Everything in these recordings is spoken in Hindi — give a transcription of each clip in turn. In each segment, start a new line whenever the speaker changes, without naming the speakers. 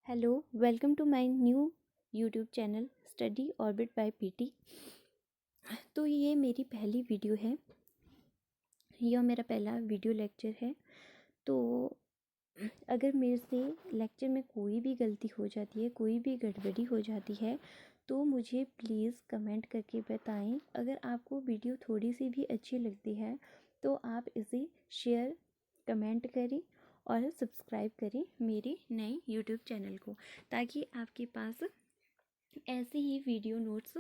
Hello, welcome to my new YouTube channel study orbit by PT. तो ये मेरी पहली वीडियो है, यह मेरा पहला वीडियो लेक्चर है। तो अगर मेरे से लेक्चर में कोई भी गलती हो जाती है, कोई भी गड़बड़ी हो जाती है, तो मुझे प्लीज़ कमेंट करके बताएं। अगर आपको वीडियो थोड़ी सी भी अच्छी लगती है तो आप इसे शेयर, कमेंट करें और सब्सक्राइब करें मेरे नए यूट्यूब चैनल को, ताकि आपके पास ऐसे ही वीडियो नोट्स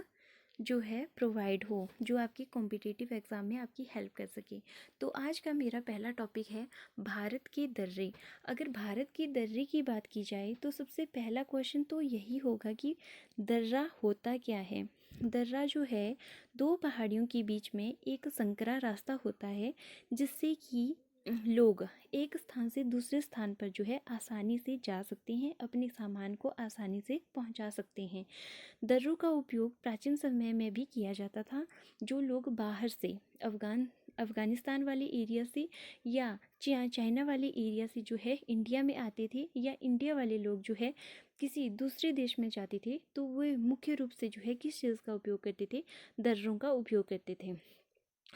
जो है प्रोवाइड हो, जो आपके कॉम्पिटिटिव एग्ज़ाम में आपकी हेल्प कर सके। तो आज का मेरा पहला टॉपिक है भारत के दर्रे। अगर भारत के दर्रे की बात की जाए तो सबसे पहला क्वेश्चन तो यही होगा कि दर्रा होता क्या है। दर्रा जो है, दो पहाड़ियों के बीच में एक संकरा रास्ता होता है, जिससे कि लोग एक स्थान से दूसरे स्थान पर जो है आसानी से जा सकते हैं, अपने सामान को आसानी से पहुंचा सकते हैं। दर्रों का उपयोग प्राचीन समय में भी किया जाता था। जो लोग बाहर से अफ़गानिस्तान वाले एरिया से या चाइना वाले एरिया से जो है इंडिया में आते थे, या इंडिया वाले लोग जो है किसी दूसरे देश में जाते थे, तो वे मुख्य रूप से जो है किस चीज़ का उपयोग करते थे? दर्रों का उपयोग करते थे,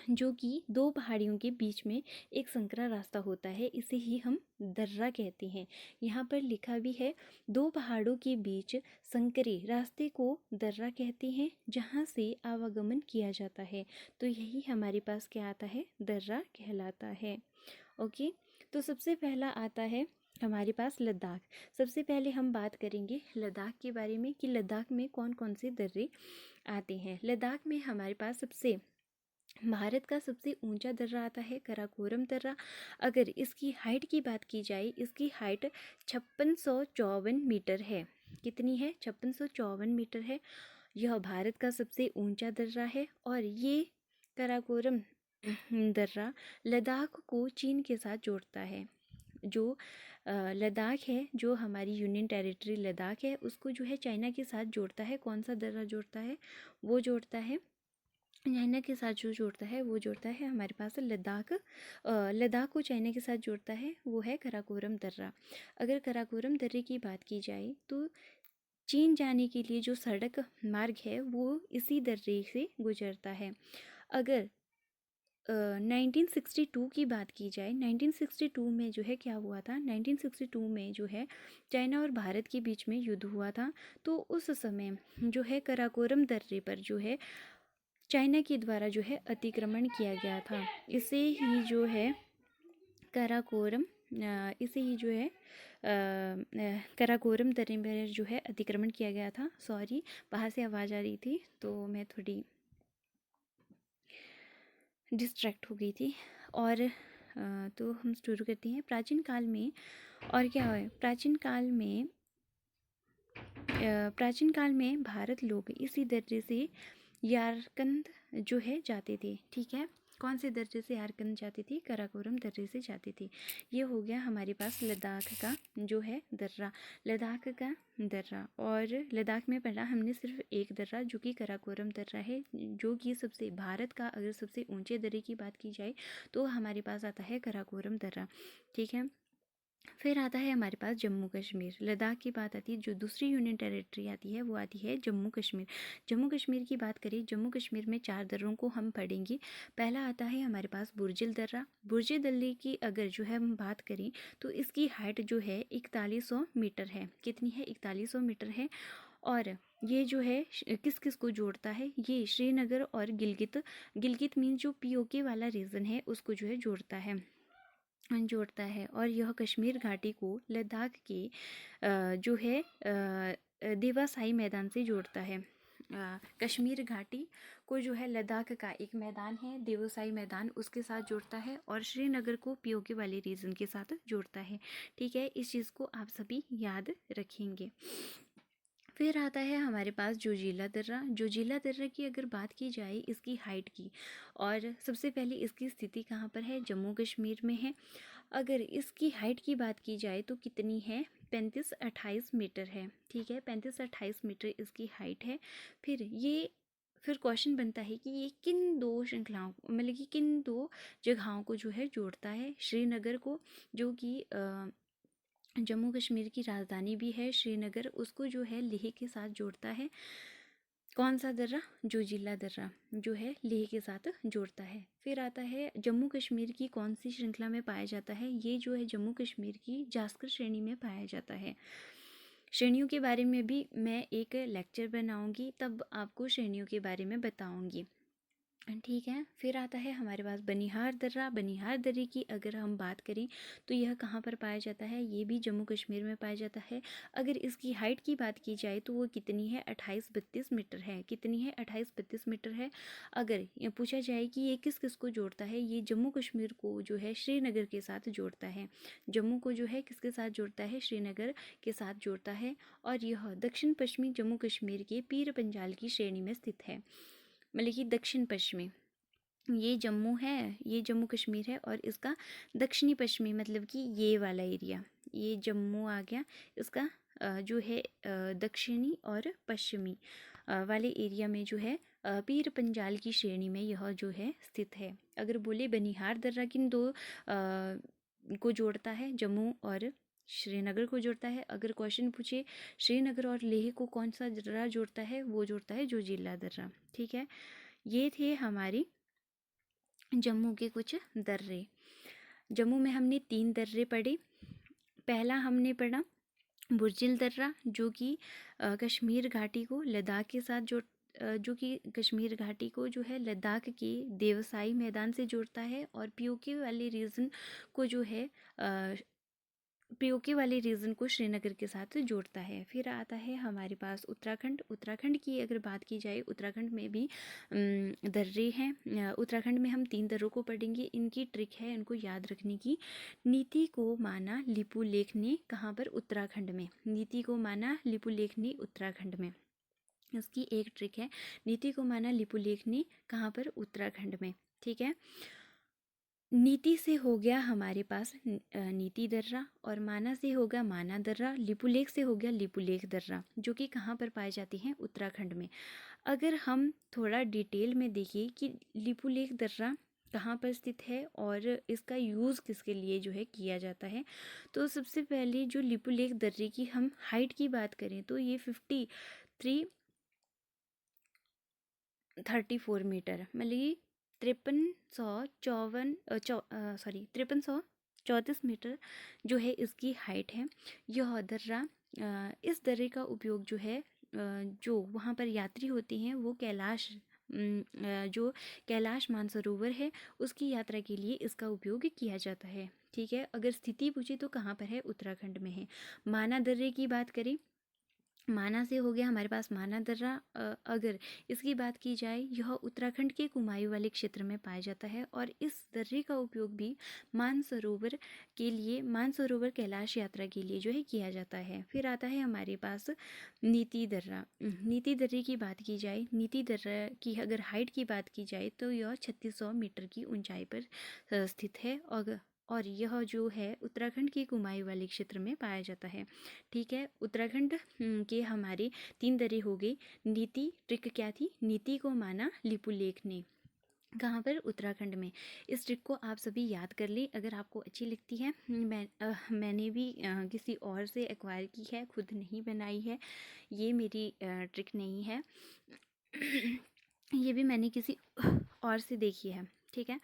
जो कि दो पहाड़ियों के बीच में एक संकरा रास्ता होता है। इसे ही हम दर्रा कहते हैं। यहाँ पर लिखा भी है, दो पहाड़ों के बीच संकरे रास्ते को दर्रा कहते हैं, जहाँ से आवागमन किया जाता है। तो यही हमारे पास क्या आता है? दर्रा कहलाता है। ओके, तो सबसे पहला आता है हमारे पास लद्दाख। सबसे पहले हम बात करेंगे लद्दाख के बारे में कि लद्दाख में कौन कौन से दर्रे आते हैं। लद्दाख में हमारे पास भारत का सबसे ऊंचा दर्रा आता है कराकोरम दर्रा। अगर इसकी हाइट की बात की जाए, इसकी हाइट 5654 मीटर है। कितनी है? 5654 मीटर है। यह भारत का सबसे ऊंचा दर्रा है और ये कराकोरम दर्रा लद्दाख को चीन के साथ जोड़ता है। जो लद्दाख है, जो हमारी यूनियन टेरिटरी लद्दाख है, उसको जो है चाइना के साथ जोड़ता है। कौन सा दर्रा जोड़ता है? वो जोड़ता है चाइना के साथ, जो जोड़ता है वो जोड़ता है हमारे पास लद्दाख। लद्दाख को चाइना के साथ जोड़ता है वो है कराकोरम दर्रा। अगर कराकोरम दर्रे की बात की जाए तो चीन जाने के लिए जो सड़क मार्ग है वो इसी दर्रे से गुजरता है। अगर 1962 की बात की जाए, 1962 में जो है क्या हुआ था? 1962 में जो है चाइना और भारत के बीच में युद्ध हुआ था। तो उस समय जो है कराकोरम दर्रे पर जो है चाइना के द्वारा जो है अतिक्रमण किया गया था। इसे ही जो है कराकोरम इसे ही जो है कराकोरम दर्रे पर जो है अतिक्रमण किया गया था। सॉरी, बाहर से आवाज़ आ रही थी तो मैं थोड़ी डिस्ट्रैक्ट हो गई थी। और तो हम शुरू करते हैं। प्राचीन काल में और क्या है? प्राचीन काल में भारत लोग इसी दर्रे से यारकंद जो है जाते थे। ठीक है, कौन से दर्रे से यारकंद जाते थे? कराकोरम दर्रे से जाते थे। ये हो गया हमारे पास लद्दाख का जो है दर्रा, लद्दाख का दर्रा। और लद्दाख में पढ़ा हमने सिर्फ एक दर्रा, जो कि कराकोरम दर्रा है, जो कि सबसे भारत का अगर सबसे ऊंचे दर्रे की बात की जाए तो हमारे पास आता है कराकोरम दर्रा। ठीक है, फिर आता है हमारे पास जम्मू कश्मीर। लद्दाख की बात आती है, जो दूसरी यूनियन टेरिटरी आती है वो आती है जम्मू कश्मीर। जम्मू कश्मीर की बात करें, जम्मू कश्मीर में 4 दर्रों को हम पढ़ेंगे। पहला आता है हमारे पास बुर्जिल दर्रा। बुर्जिल दर्रे की अगर जो है हम बात करें तो इसकी हाइट जो है 4100 मीटर है। कितनी है? 4100 मीटर है। और ये जो है किस किस को जोड़ता है? ये श्रीनगर और गिलगित मीन जो पीओके वाला रीजन है उसको जो है जोड़ता है। और यह कश्मीर घाटी को लद्दाख के जो है देवासाई मैदान से जोड़ता है। कश्मीर घाटी को जो है लद्दाख का एक मैदान है देवसाई मैदान, उसके साथ जोड़ता है, और श्रीनगर को पीओके वाले रीजन के साथ जोड़ता है। ठीक है, इस चीज़ को आप सभी याद रखेंगे। फिर आता है हमारे पास जोजिला दर्रा। जोजिला दर्रा की अगर बात की जाए इसकी हाइट की, और सबसे पहले इसकी स्थिति कहाँ पर है? जम्मू कश्मीर में है। अगर इसकी हाइट की बात की जाए तो कितनी है? 35-28 मीटर है। ठीक है, 35-28 मीटर इसकी हाइट है। फिर क्वेश्चन बनता है कि ये किन दो श्रृंखलाओं, मतलब कि किन दो जगहों को जो है जोड़ता है? श्रीनगर को, जो कि जम्मू कश्मीर की राजधानी भी है श्रीनगर, उसको जो है लेह के साथ जोड़ता है। कौन सा दर्रा? जोजिला दर्रा जो है लेह के साथ जोड़ता है। फिर आता है जम्मू कश्मीर की कौन सी श्रृंखला में पाया जाता है? ये जो है जम्मू कश्मीर की जास्कर श्रेणी में पाया जाता है। श्रेणियों के बारे में भी मैं एक लेक्चर बनाऊंगी, तब आपको श्रेणियों के बारे में बताऊंगी, ठीक है। फिर आता है हमारे पास बनिहार दर्रा। बनिहार दर्रे की अगर हम बात करें तो यह कहाँ पर पाया जाता है? ये भी जम्मू कश्मीर में पाया जाता है। अगर इसकी हाइट की बात की जाए तो वो कितनी है? 28-32 मीटर है। कितनी है? 28-32 मीटर है। अगर ये पूछा जाए कि ये किस किस को जोड़ता है, ये जम्मू कश्मीर को जो है श्रीनगर के साथ जोड़ता है। जम्मू को जो है किसके साथ जोड़ता है? श्रीनगर के साथ जोड़ता है। और यह दक्षिण पश्चिमी जम्मू कश्मीर के पीर पंजाल की श्रेणी में स्थित है, मतलब कि दक्षिण पश्चिमी। ये जम्मू है, ये जम्मू कश्मीर है, और इसका दक्षिणी पश्चिमी मतलब कि ये वाला एरिया, ये जम्मू आ गया। इसका जो है दक्षिणी और पश्चिमी वाले एरिया में जो है पीर पंजाल की श्रेणी में यह जो है स्थित है। अगर बोले बनिहार दर्रा किन दो को जोड़ता है? जम्मू और श्रीनगर को जोड़ता है। अगर क्वेश्चन पूछे श्रीनगर और लेह को कौन सा दर्रा जोड़ता है? वो जोड़ता है जोजिला दर्रा, ठीक है। ये थे हमारी जम्मू के कुछ दर्रे। जम्मू में हमने 3 दर्रे पढ़े। पहला हमने पढ़ा बुर्जिल दर्रा, जो कि कश्मीर घाटी को लद्दाख के साथ जो कि कश्मीर घाटी को जो है लद्दाख के देवसाई मैदान से जोड़ता है, और पीओके वाले रीजन को जो है पीओके वाले रीजन को श्रीनगर के साथ जोड़ता है। फिर आता है हमारे पास उत्तराखंड। उत्तराखंड की अगर बात की जाए, उत्तराखंड में भी दर्रे हैं। उत्तराखंड में हम 3 दर्रों को पढ़ेंगे। इनकी ट्रिक है इनको याद रखने की। नीति को माना लिपुलेख ने, कहाँ पर? उत्तराखंड में। नीति को माना लिपुलेख ने उत्तराखंड में। इसकी एक ट्रिक है, नीति को माना लिपुलेख ने कहाँ पर? उत्तराखंड में, ठीक है। नीति से हो गया हमारे पास नीति दर्रा, और माना से होगा माना दर्रा, लिपुलेख से हो गया लिपुलेख दर्रा, जो कि कहाँ पर पाए जाती हैं? उत्तराखंड में। अगर हम थोड़ा डिटेल में देखिए कि लिपुलेख दर्रा कहाँ पर स्थित है और इसका यूज़ किसके लिए जो है किया जाता है, तो सबसे पहले जो लिपुलेख दर्रे की हम हाइट की बात करें तो ये 5334 मीटर, मतलब 5334 मीटर जो है इसकी हाइट है। यह दर्रा इस दर्रे का उपयोग जो है जो वहाँ पर यात्री होते हैं वो जो कैलाश मानसरोवर है उसकी यात्रा के लिए इसका उपयोग किया जाता है, ठीक है। अगर स्थिति पूछे तो कहाँ पर है? उत्तराखंड में है। माना दर्रे की बात करें, माना से हो गया हमारे पास माना दर्रा। अगर इसकी बात की जाए, यह उत्तराखंड के कुमायूं वाले क्षेत्र में पाया जाता है, और इस दर्रे का उपयोग भी मानसरोवर के लिए, मानसरोवर कैलाश यात्रा के लिए जो है किया जाता है। फिर आता है हमारे पास नीति दर्रा। नीति दर्रे की बात की जाए, नीति दर्रा की अगर हाइट की बात की जाए तो यह 3600 मीटर की ऊंचाई पर स्थित है, और यह जो है उत्तराखंड के कुमायूं वाले क्षेत्र में पाया जाता है, ठीक है। उत्तराखंड के हमारे 3 दर्रे हो गए। नीति ट्रिक क्या थी? नीति को माना लिपुलेख ने, कहाँ पर? उत्तराखंड में। इस ट्रिक को आप सभी याद कर लें अगर आपको अच्छी लगती है। मैंने भी किसी और से एक्वायर की है, खुद नहीं बनाई है, ये मेरी ट्रिक नहीं है। ये भी मैंने किसी और से देखी है, ठीक है।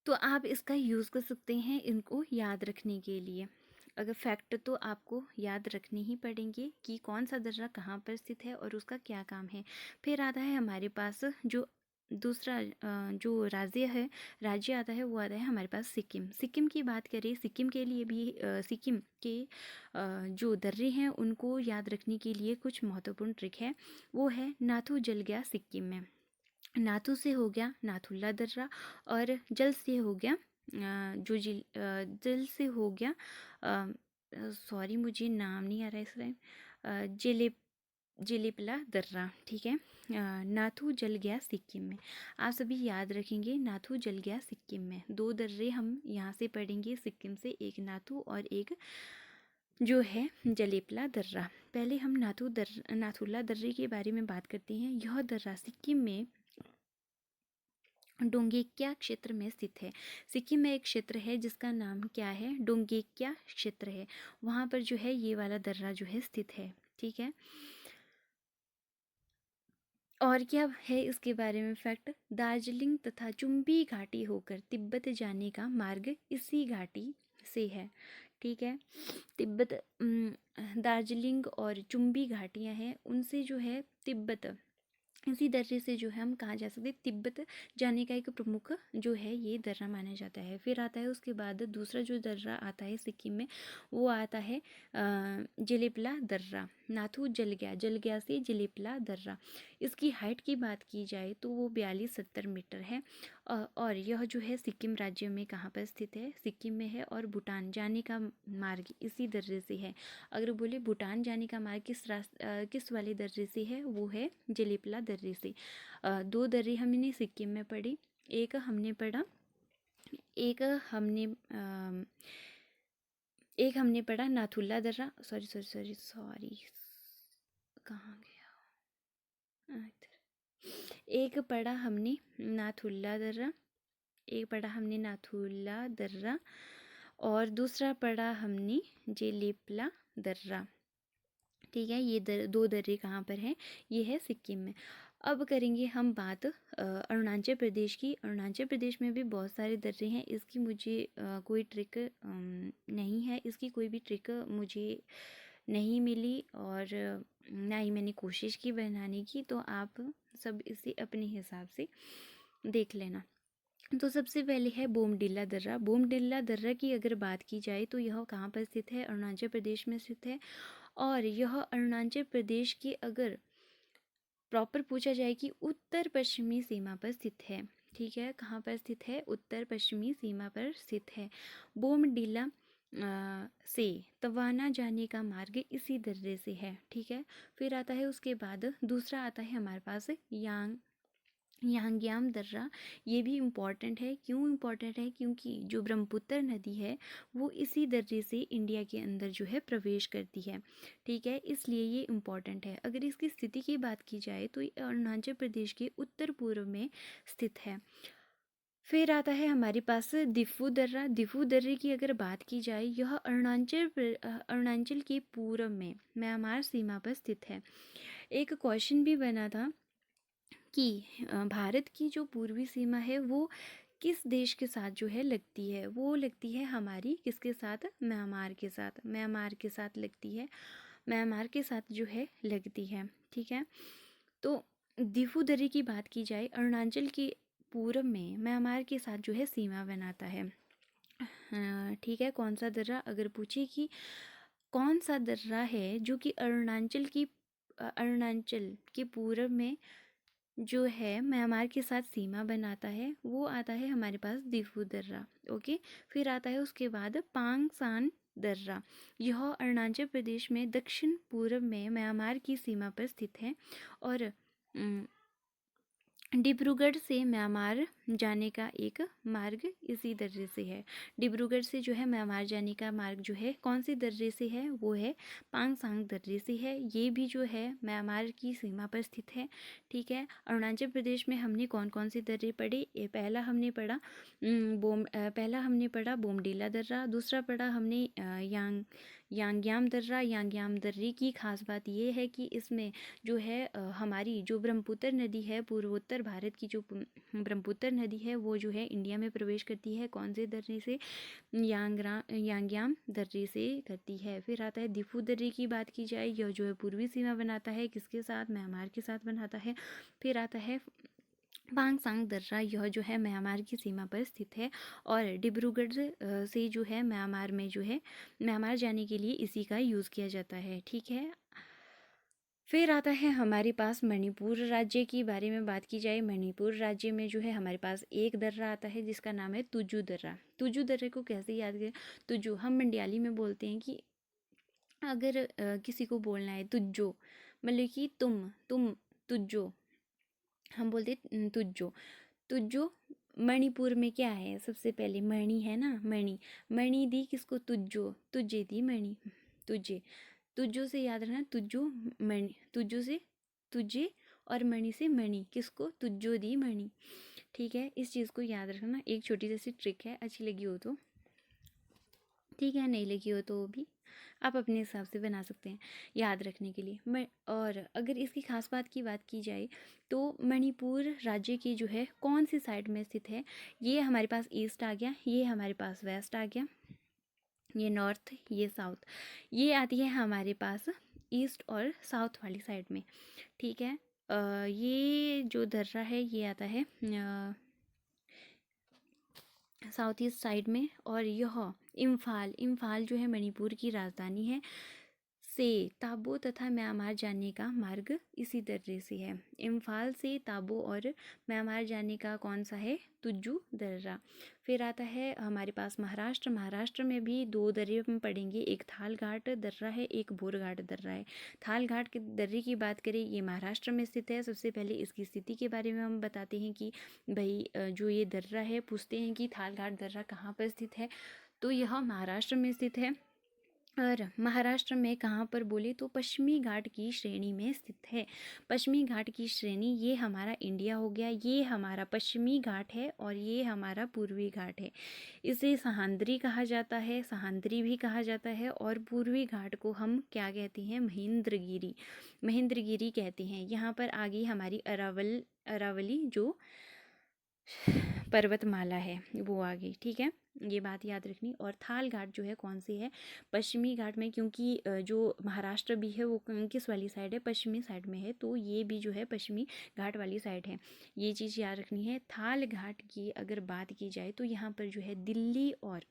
तो आप इसका यूज़ कर सकते हैं इनको याद रखने के लिए। अगर फैक्ट तो आपको याद रखने ही पड़ेंगे कि कौन सा दर्रा कहाँ पर स्थित है और उसका क्या काम है। फिर आता है हमारे पास जो दूसरा जो राज्य आता है वो आता है हमारे पास सिक्किम। सिक्किम की बात करें, सिक्किम के लिए भी सिक्किम के जो दर्रे हैं उनको याद रखने के लिए कुछ महत्वपूर्ण ट्रिक है। वो है नाथू जल गया सिक्किम में। नाथू से हो गया नाथुला दर्रा, और जल से हो गया जल से हो गया सॉरी मुझे नाम नहीं आ रहा है इस टाइम, जेलेपला दर्रा, ठीक है। नाथू जल गया सिक्किम में, आप सभी याद रखेंगे नाथू जल गया सिक्किम में। 2 दर्रे हम यहाँ से पढ़ेंगे सिक्किम से, एक नाथू और एक जो है जलेपला दर्रा। पहले हम नाथुला दर्रे के बारे में बात करते हैं। यह दर्रा सिक्किम में डोंगेक्या क्षेत्र में स्थित है। सिक्किम में एक क्षेत्र है जिसका नाम क्या है, डोंगेक्या क्षेत्र है। वहाँ पर जो है ये वाला दर्रा जो है स्थित है। ठीक है, और क्या है इसके बारे में फैक्ट, दार्जिलिंग तथा चुम्बी घाटी होकर तिब्बत जाने का मार्ग इसी घाटी से है। ठीक है, तिब्बत दार्जिलिंग और चुम्बी घाटियाँ हैं, उनसे जो है तिब्बत, इसी दर्रे से जो है हम कहाँ जा सकते, तिब्बत जाने का एक प्रमुख जो है ये दर्रा माना जाता है। फिर आता है उसके बाद दूसरा जो दर्रा आता है सिक्किम में, वो आता है जिलेपला दर्रा। नाथू जल गया से जिलेपला दर्रा। इसकी हाइट की बात की जाए तो वो 42-70 मीटर है। और यह जो है सिक्किम राज्य में कहाँ पर स्थित है, सिक्किम में है। और भूटान जाने का मार्ग इसी दर्रे से है। अगर बोले भूटान जाने का मार्ग किस वाले दर्रे से है, वो है जिलेपला दर्रे से। दो दर्रे हमने सिक्किम में पढ़ी, एक हमने पढ़ा एक हमने पढ़ा नाथुल्ला दर्रा, सॉरी कहाँ गया, एक पढ़ा हमने नाथुल्ला दर्रा, और दूसरा पढ़ा हमने जेलेपला दर्रा। ठीक है, ये दो दर्रे कहाँ पर हैं, ये है सिक्किम में। अब करेंगे हम बात अरुणाचल प्रदेश की। अरुणाचल प्रदेश में भी बहुत सारे दर्रे हैं। इसकी मुझे कोई ट्रिक नहीं है, इसकी कोई भी ट्रिक मुझे नहीं मिली, और ना ही मैंने कोशिश की बनाने की। तो आप सब इसे अपने हिसाब से देख लेना। तो सबसे पहले है बोमडिला दर्रा। बोमडिला दर्रा की अगर बात की जाए तो यह कहाँ पर स्थित है, अरुणाचल प्रदेश में स्थित है। और यह अरुणाचल प्रदेश की अगर प्रॉपर पूछा जाए कि उत्तर पश्चिमी सीमा पर स्थित है। ठीक है, कहाँ पर स्थित है, उत्तर पश्चिमी सीमा पर स्थित है। बोमडिला से तवाना जाने का मार्ग इसी दर्रे से है। ठीक है, फिर आता है उसके बाद दूसरा आता है हमारे पास यांग्याम दर्रा। ये भी इम्पॉर्टेंट है। क्यों इम्पॉर्टेंट है, क्योंकि जो ब्रह्मपुत्र नदी है वो इसी दर्रे से इंडिया के अंदर जो है प्रवेश करती है। ठीक है, इसलिए ये इम्पॉर्टेंट है। अगर इसकी स्थिति की बात की जाए तो ये अरुणाचल प्रदेश के उत्तर पूर्व में स्थित है। फिर आता है हमारे पास दिफू दर्रा। दिफू दर्रे की अगर बात की जाए, यह अरुणाचल के पूर्व में म्यांमार सीमा पर स्थित है। एक क्वेश्चन भी बना था कि भारत की जो पूर्वी सीमा है वो किस देश के साथ जो है लगती है, वो लगती है हमारी किसके साथ, म्यांमार के साथ। म्यांमार के साथ लगती है, म्यांमार के साथ जो है लगती है। ठीक है, तो दिफू दर्रे की बात की जाए, अरुणाचल के पूर्व में म्यांमार के साथ जो है सीमा बनाता है। ठीक है, कौन सा दर्रा, अगर पूछे कि कौन सा दर्रा है जो कि अरुणाचल के पूर्व में जो है म्यांमार के साथ सीमा बनाता है, वो आता है हमारे पास दिफू दर्रा। ओके, फिर आता है उसके बाद पांगसान दर्रा। यह अरुणाचल प्रदेश में दक्षिण पूर्व में म्यांमार की सीमा पर स्थित है। और डिब्रूगढ़ से म्यांमार जाने का एक मार्ग इसी दर्रे से है। डिब्रूगढ़ से जो है म्यांमार जाने का मार्ग जो है कौन से दर्रे से है, वो है पांगसांग दर्रे से है। ये भी जो है म्यांमार की सीमा पर स्थित है। ठीक है, अरुणाचल प्रदेश में हमने कौन कौन से दर्रे पढ़े, पहला हमने पढ़ा बोमडिला दर्रा, दूसरा पढ़ा हमने यांग्याम दर्रा। यांग्याम दर्रे की खास बात ये है कि इसमें जो है हमारी जो ब्रह्मपुत्र नदी है, पूर्वोत्तर भारत की जो ब्रह्मपुत्र नदी है, वो जो है इंडिया में प्रवेश करती है। कौन से दर्रे से, यांग्याम दर्रे से करती है। फिर आता है दिफू दर्रे की बात की जाए, यह जो है पूर्वी सीमा बनाता है किसके साथ, म्यांमार के साथ बनाता है। फिर आता है पांगसांग दर्रा, यह जो है म्यांमार की सीमा पर स्थित है। और डिब्रूगढ़ से जो है म्यांमार में जो है म्यांमार जाने के लिए इसी का यूज़ किया जाता है। ठीक है, फिर आता है हमारे पास मणिपुर राज्य की बारे में बात की जाए। मणिपुर राज्य में जो है हमारे पास एक दर्रा आता है जिसका नाम है तुजू दर्रा। तुजू दर्रे को कैसे याद करें, तुजू हम मंडियाली में बोलते हैं कि अगर किसी को बोलना है तुज्जो, मतलब कि तुम तुज्जो, हम बोलते तुज्जो। तुज्जो मणिपुर में क्या है, सबसे पहले मणि है ना, मणि दी किसको, तुज्जो, तुझे दी मणि, तुझे, तुज्जो से याद रखना, तुज्जो मणि, तुज्जो से तुझे, और मणि से मणि, किसको, तुज्जो दी मणि। ठीक है, इस चीज़ को याद रखना। एक छोटी जैसी ट्रिक है, अच्छी लगी हो तो ठीक है, नहीं लगी हो तो भी आप अपने हिसाब से बना सकते हैं याद रखने के लिए। मैं और अगर इसकी खास बात की बात की जाए तो मणिपुर राज्य की जो है कौन सी साइड में स्थित है, ये हमारे पास ईस्ट आ गया, ये हमारे पास वेस्ट आ गया, ये नॉर्थ, ये साउथ, ये आती है हमारे पास ईस्ट और साउथ वाली साइड में। ठीक है, ये जो दर्रा है ये आता है साउथ ईस्ट साइड में। और यह इम्फाल, इम्फाल जो है मणिपुर की राजधानी है, से ताबो तथा म्यांमार जाने का मार्ग इसी दर्रे से है। इम्फाल से ताबो और म्यांमार जाने का कौन सा है, तुज्जू दर्रा। फिर आता है हमारे पास महाराष्ट्र, महाराष्ट्र में भी दो दर्रे हम पढ़ेंगे, एक थाल घाट दर्रा है, एक बोर घाट दर्रा है। थाल घाट के दर्रे की बात करें, ये महाराष्ट्र में स्थित है। सबसे पहले इसकी स्थिति के बारे में हम बताते हैं कि भाई जो ये दर्रा है, पूछते हैं कि थाल घाट दर्रा कहाँ पर स्थित है, तो यह महाराष्ट्र में स्थित है। और महाराष्ट्र में कहाँ पर बोले तो पश्चिमी घाट की श्रेणी में स्थित है। पश्चिमी घाट की श्रेणी, ये हमारा इंडिया हो गया, ये हमारा पश्चिमी घाट है और ये हमारा पूर्वी घाट है। इसे सह्याद्री कहा जाता है, सह्याद्री भी कहा जाता है। और पूर्वी घाट को हम क्या कहते हैं, महेंद्रगिरी, महेंद्रगिरी कहते हैं। यहाँ पर आगे हमारी अरावली जो पर्वतमाला है वो आ गई। ठीक है, ये बात याद रखनी। और थाल घाट जो है कौन सी है, पश्चिमी घाट में, क्योंकि जो महाराष्ट्र भी है वो किस वाली साइड है, पश्चिमी साइड में है, तो ये भी जो है पश्चिमी घाट वाली साइड है। ये चीज़ याद रखनी है। थाल घाट की अगर बात की जाए तो यहाँ पर जो है दिल्ली और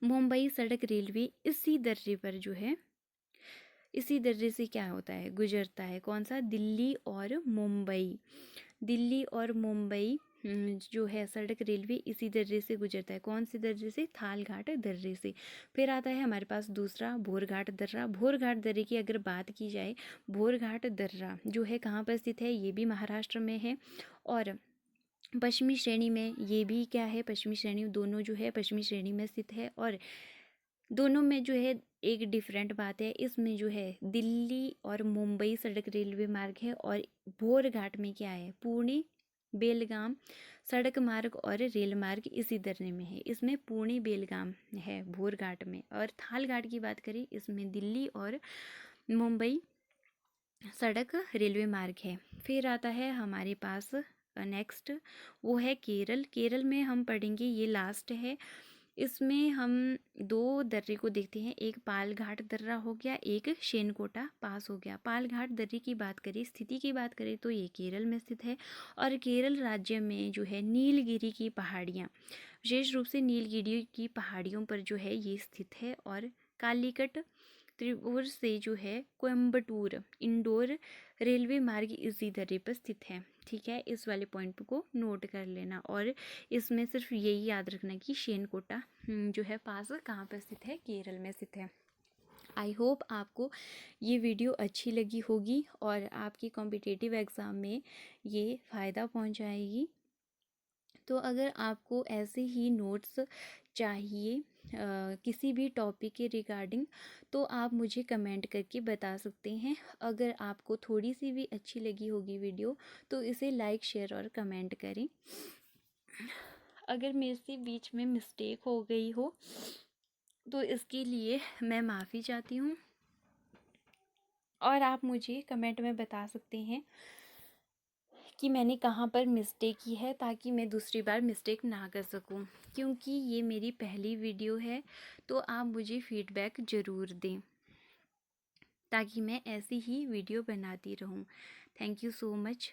मुंबई सड़क रेलवे इसी दर्रे पर जो है, इसी दर्रे से क्या होता है, गुजरता है। कौन सा, दिल्ली और मुंबई, दिल्ली और मुंबई जो है सड़क रेलवे इसी दर्रे से गुजरता है। कौन से दर्रे से, थाल घाट दर्रे से। फिर आता है हमारे पास दूसरा भोर घाट दर्रा। भोर घाट दर्रे की अगर बात की जाए, भोर घाट दर्रा जो है कहाँ पर स्थित है, ये भी महाराष्ट्र में है। और पश्चिमी श्रेणी में, ये भी क्या है, पश्चिमी श्रेणी, दोनों जो है पश्चिमी श्रेणी में स्थित है। और दोनों में जो है एक डिफरेंट बात है, इसमें जो है दिल्ली और मुंबई सड़क रेलवे मार्ग है, और भोर घाट में क्या है, पुणे बेलगाम सड़क मार्ग और रेल मार्ग इसी दर्रे में है। इसमें पुणे बेलगाम है भोर घाट में। और थाल घाट की बात करें, इसमें दिल्ली और मुंबई सड़क रेलवे मार्ग है। फिर आता है हमारे पास नेक्स्ट, वो है केरल। केरल में हम पढ़ेंगे, ये लास्ट है, इसमें हम दो दर्रे को देखते हैं, एक पाल घाट दर्रा हो गया, एक शेनकोटा पास हो गया। पाल घाट दर्रे की बात करें, स्थिति की बात करें तो ये केरल में स्थित है। और केरल राज्य में जो है नीलगिरी की पहाड़ियाँ, विशेष रूप से नीलगिरी की पहाड़ियों पर जो है ये स्थित है। और कालीकट त्रिपुर से जो है कोयम्बटूर इंडोर रेलवे मार्ग इसी दर्रे पर स्थित है। ठीक है, इस वाले पॉइंट को नोट कर लेना। और इसमें सिर्फ यही याद रखना कि शेनकोटा जो है पास कहाँ पर स्थित है, केरल में स्थित है। आई होप आपको ये वीडियो अच्छी लगी होगी और आपकी कॉम्पिटिटिव एग्ज़ाम में ये फ़ायदा पहुंचाएगी। तो अगर आपको ऐसे ही नोट्स चाहिए किसी भी टॉपिक के रिगार्डिंग, तो आप मुझे कमेंट करके बता सकते हैं। अगर आपको थोड़ी सी भी अच्छी लगी होगी वीडियो तो इसे लाइक शेयर और कमेंट करें। अगर मेरे से बीच में मिस्टेक हो गई हो तो इसके लिए मैं माफ़ी चाहती हूँ। और आप मुझे कमेंट में बता सकते हैं कि मैंने कहाँ पर मिस्टेक की है, ताकि मैं दूसरी बार मिस्टेक ना कर सकूँ। क्योंकि ये मेरी पहली वीडियो है, तो आप मुझे फीडबैक ज़रूर दें ताकि मैं ऐसी ही वीडियो बनाती रहूँ। Thank you so much.